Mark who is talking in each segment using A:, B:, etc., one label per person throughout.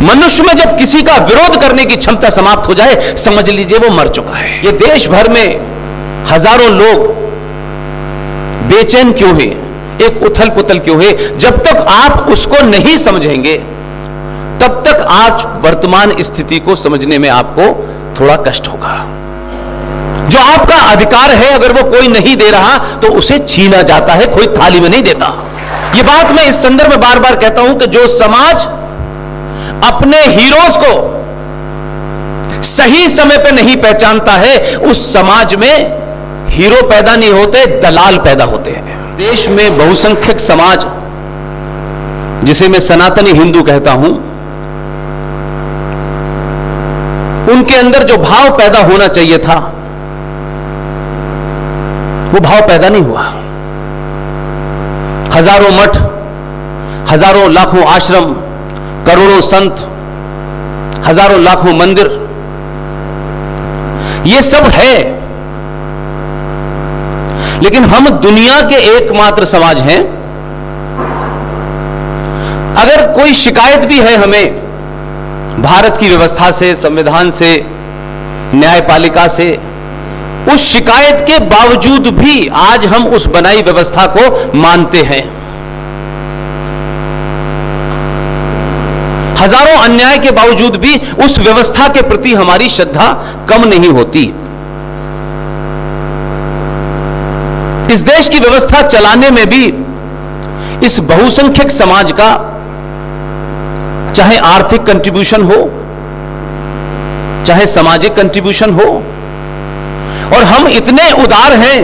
A: मनुष्य में जब किसी का विरोध करने की क्षमता समाप्त हो जाए, समझ लीजिए वो मर चुका है। ये देश भर में हजारों लोग बेचैन क्यों है, एक उथल पुथल क्यों है? जब तक आप उसको नहीं समझेंगे तब तक आज वर्तमान स्थिति को समझने में आपको थोड़ा कष्ट होगा। जो आपका अधिकार है अगर वो कोई नहीं दे रहा तो उसे छीना जाता है, कोई थाली में नहीं देता। ये बात मैं इस संदर्भ में बार बार कहता हूं कि जो समाज अपने हीरोज को सही समय पर नहीं पहचानता है, उस समाज में हीरो पैदा नहीं होते, दलाल पैदा होते हैं। देश में बहुसंख्यक समाज, जिसे मैं सनातनी हिंदू कहता हूं, उनके अंदर जो भाव पैदा होना चाहिए था वो भाव पैदा नहीं हुआ। हजारों मठ, हजारों लाखों आश्रम, करोड़ों संत, हजारों लाखों मंदिर, ये सब है, लेकिन हम दुनिया के एकमात्र समाज हैं। अगर कोई शिकायत भी है हमें भारत की व्यवस्था से, संविधान से, न्यायपालिका से, उस शिकायत के बावजूद भी आज हम उस बनाई व्यवस्था को मानते हैं। हजारों अन्याय के बावजूद भी उस व्यवस्था के प्रति हमारी श्रद्धा कम नहीं होती। इस देश की व्यवस्था चलाने में भी इस बहुसंख्यक समाज का चाहे आर्थिक कंट्रीब्यूशन हो, चाहे सामाजिक कंट्रीब्यूशन हो, और हम इतने उदार हैं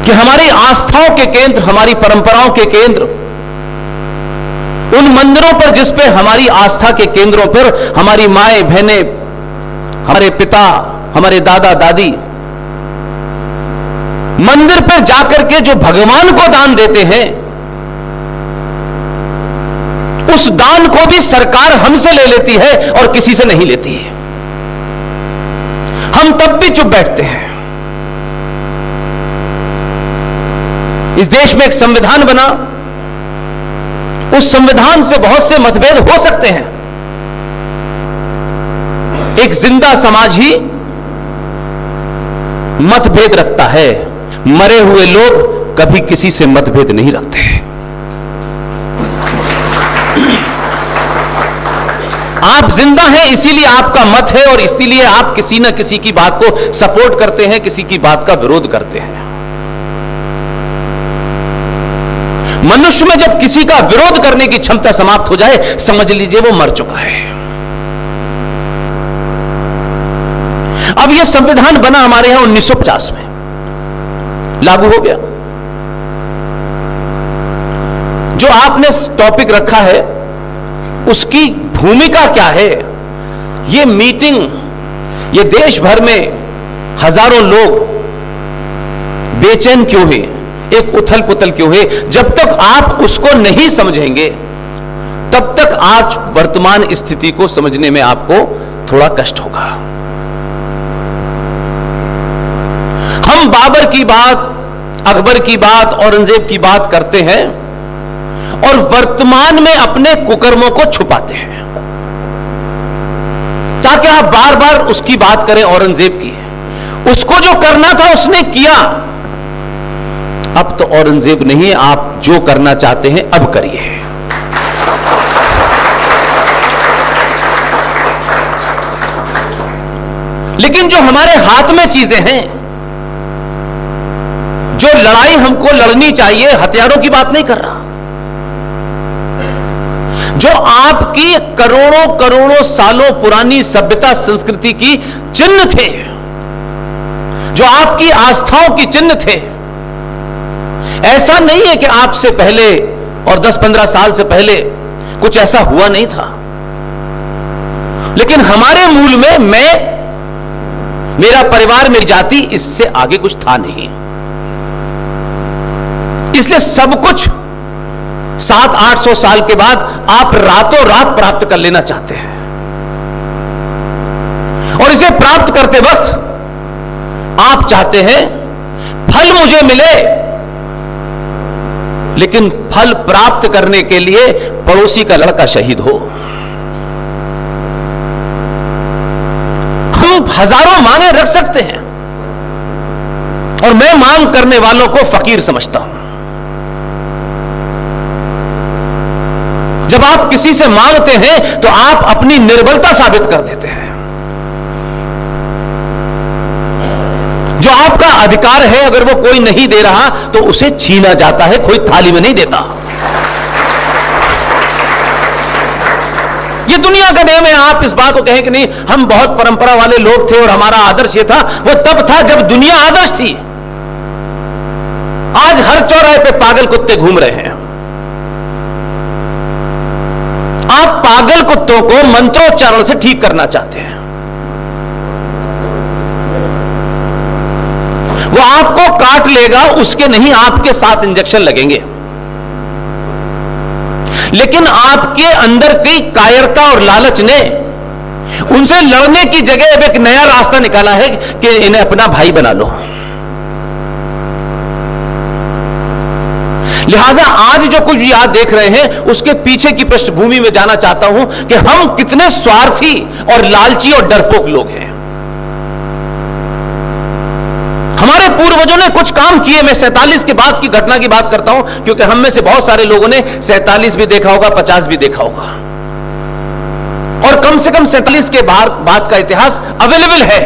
A: कि हमारी आस्थाओं के केंद्र, हमारी परंपराओं के केंद्र, उन मंदिरों पर जिस पे हमारी आस्था के केंद्रों पर हमारी माएं बहनें, हमारे पिता, हमारे दादा दादी मंदिर पर जाकर के जो भगवान को दान देते हैं, उस दान को भी सरकार हमसे ले लेती है और किसी से नहीं लेती है। हम तब भी चुप बैठते हैं। इस देश में एक संविधान बना, उस संविधान से बहुत से मतभेद हो सकते हैं। एक जिंदा समाज ही मतभेद रखता है, मरे हुए लोग कभी किसी से मतभेद नहीं रखते। आप जिंदा हैं इसीलिए आपका मत है और इसीलिए आप किसी न किसी की बात को सपोर्ट करते हैं, किसी की बात का विरोध करते हैं। मनुष्य में जब किसी का विरोध करने की क्षमता समाप्त हो जाए, समझ लीजिए वो मर चुका है। अब यह संविधान बना हमारे यहां 1950 में, लागू हो गया। जो आपने टॉपिक रखा है उसकी भूमिका क्या है? ये मीटिंग, ये देश भर में हजारों लोग बेचैन क्यों है, एक उथल पुथल क्यों है? जब तक आप उसको नहीं समझेंगे तब तक आज वर्तमान स्थिति को समझने में आपको थोड़ा कष्ट होगा। हम बाबर की बात, अकबर की बात, औरंगजेब की बात करते हैं और वर्तमान में अपने कुकर्मों को छुपाते हैं ताकि आप बार बार उसकी बात करें। औरंगजेब की, उसको जो करना था उसने किया, अब तो औरंगजेब नहीं, आप जो करना चाहते हैं अब करिए। लेकिन जो हमारे हाथ में चीजें हैं, जो लड़ाई हमको लड़नी चाहिए, हथियारों की बात नहीं कर रहा, जो आपकी करोड़ों करोड़ों सालों पुरानी सभ्यता संस्कृति की चिन्ह थे, जो आपकी आस्थाओं की चिन्ह थे। ऐसा नहीं है कि आपसे पहले और 10-15 साल से पहले कुछ ऐसा हुआ नहीं था, लेकिन हमारे मूल में मैं, मेरा परिवार, मेरी जाति, इससे आगे कुछ था नहीं। इसलिए सब कुछ 700-800 साल के बाद आप रातों रात प्राप्त कर लेना चाहते हैं, और इसे प्राप्त करते वक्त आप चाहते हैं फल मुझे मिले लेकिन फल प्राप्त करने के लिए पड़ोसी का लड़का शहीद हो। हम हजारों मांगे रख सकते हैं और मैं मांग करने वालों को फकीर समझता हूं। जब आप किसी से मांगते हैं तो आप अपनी निर्बलता साबित कर देते हैं। जो आपका अधिकार है अगर वो कोई नहीं दे रहा तो उसे छीना जाता है, कोई थाली में नहीं देता। ये दुनिया का नियम है। आप इस बात को कहें कि नहीं हम बहुत परंपरा वाले लोग थे और हमारा आदर्श ये था, वो तब था जब दुनिया आदर्श थी। आज हर चौराहे पे पागल कुत्ते घूम रहे हैं। आप पागल कुत्तों को मंत्रोच्चारण से ठीक करना चाहते हैं। वो आपको काट लेगा, उसके नहीं आपके 7 इंजेक्शन लगेंगे। लेकिन आपके अंदर की कायरता और लालच ने उनसे लड़ने की जगह अब एक नया रास्ता निकाला है कि इन्हें अपना भाई बना लो। लिहाजा आज जो कुछ भी आप देख रहे हैं उसके पीछे की पृष्ठभूमि में जाना चाहता हूं कि हम कितने स्वार्थी और लालची और डरपोक लोग हैं। हमारे पूर्वजों ने कुछ काम किए। मैं 47 के बाद की घटना की बात करता हूं क्योंकि हम में से बहुत सारे लोगों ने 47 भी देखा होगा, 50 भी देखा होगा, और कम से कम 47 के बाद का इतिहास अवेलेबल है।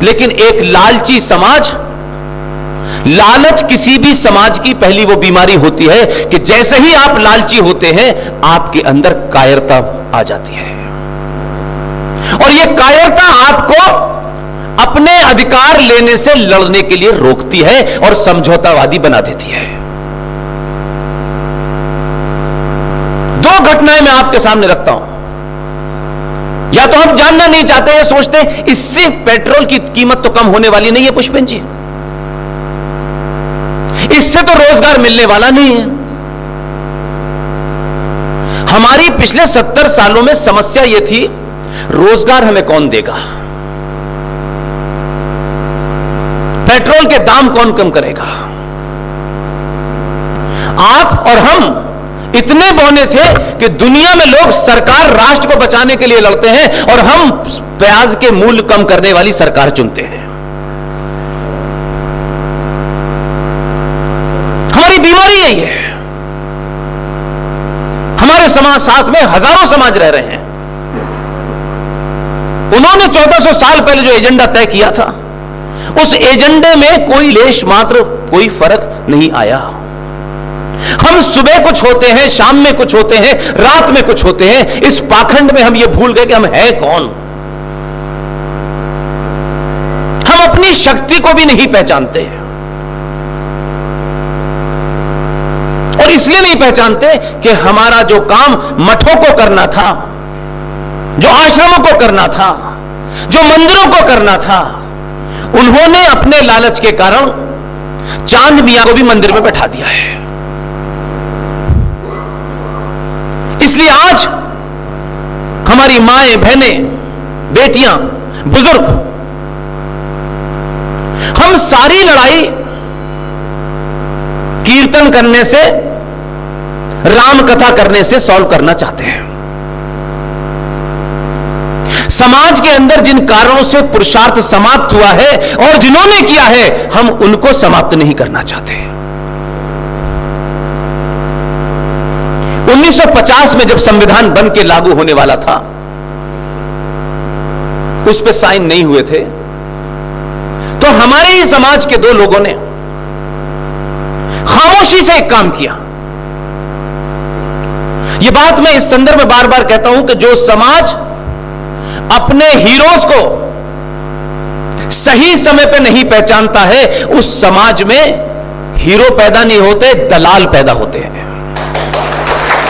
A: लेकिन एक लालची समाज, लालच किसी भी समाज की पहली वो बीमारी होती है कि जैसे ही आप लालची होते हैं आपके अंदर कायरता आ जाती है, और ये कायरता आपको अपने अधिकार लेने से लड़ने के लिए रोकती है और समझौतावादी बना देती है। 2 घटनाएं मैं आपके सामने रखता हूं। या तो हम जानना नहीं चाहते हैं, सोचते हैं इससे पेट्रोल की कीमत तो कम होने वाली नहीं है पुष्पेन जी, इससे तो रोजगार मिलने वाला नहीं है। हमारी पिछले 70 सालों में समस्या यह थी, रोजगार हमें कौन देगा, पेट्रोल के दाम कौन कम करेगा। आप और हम इतने बौने थे कि दुनिया में लोग सरकार राष्ट्र को बचाने के लिए लड़ते हैं और हम प्याज के मूल्य कम करने वाली सरकार चुनते हैं। हमारी बीमारी यही है। हमारे समाज साथ में हजारों समाज रह रहे हैं। उन्होंने 1400 साल पहले जो एजेंडा तय किया था उस एजेंडे में कोई लेश मात्र कोई फर्क नहीं आया। हम सुबह कुछ होते हैं, शाम में कुछ होते हैं, रात में कुछ होते हैं। इस पाखंड में हम ये भूल गए कि हम हैं कौन। हम अपनी शक्ति को भी नहीं पहचानते और इसलिए नहीं पहचानते कि हमारा जो काम मठों को करना था, जो आश्रमों को करना था, जो मंदिरों को करना था, उन्होंने अपने लालच के कारण चांद मियां को भी मंदिर में बैठा दिया है। इसलिए आज हमारी माएं, बहनें, बेटियां, बुजुर्ग, हम सारी लड़ाई कीर्तन करने से, राम कथा करने से सॉल्व करना चाहते हैं। समाज के अंदर जिन कारणों से पुरुषार्थ समाप्त हुआ है और जिन्होंने किया है, हम उनको समाप्त नहीं करना चाहते। 1950 में जब संविधान बन के लागू होने वाला था, उस पर साइन नहीं हुए थे, तो हमारे ही समाज के 2 लोगों ने खामोशी से एक काम किया। यह बात मैं इस संदर्भ में बार बार कहता हूं कि जो समाज अपने हीरोज को सही समय पे नहीं पहचानता है, उस समाज में हीरो पैदा नहीं होते, दलाल पैदा होते हैं।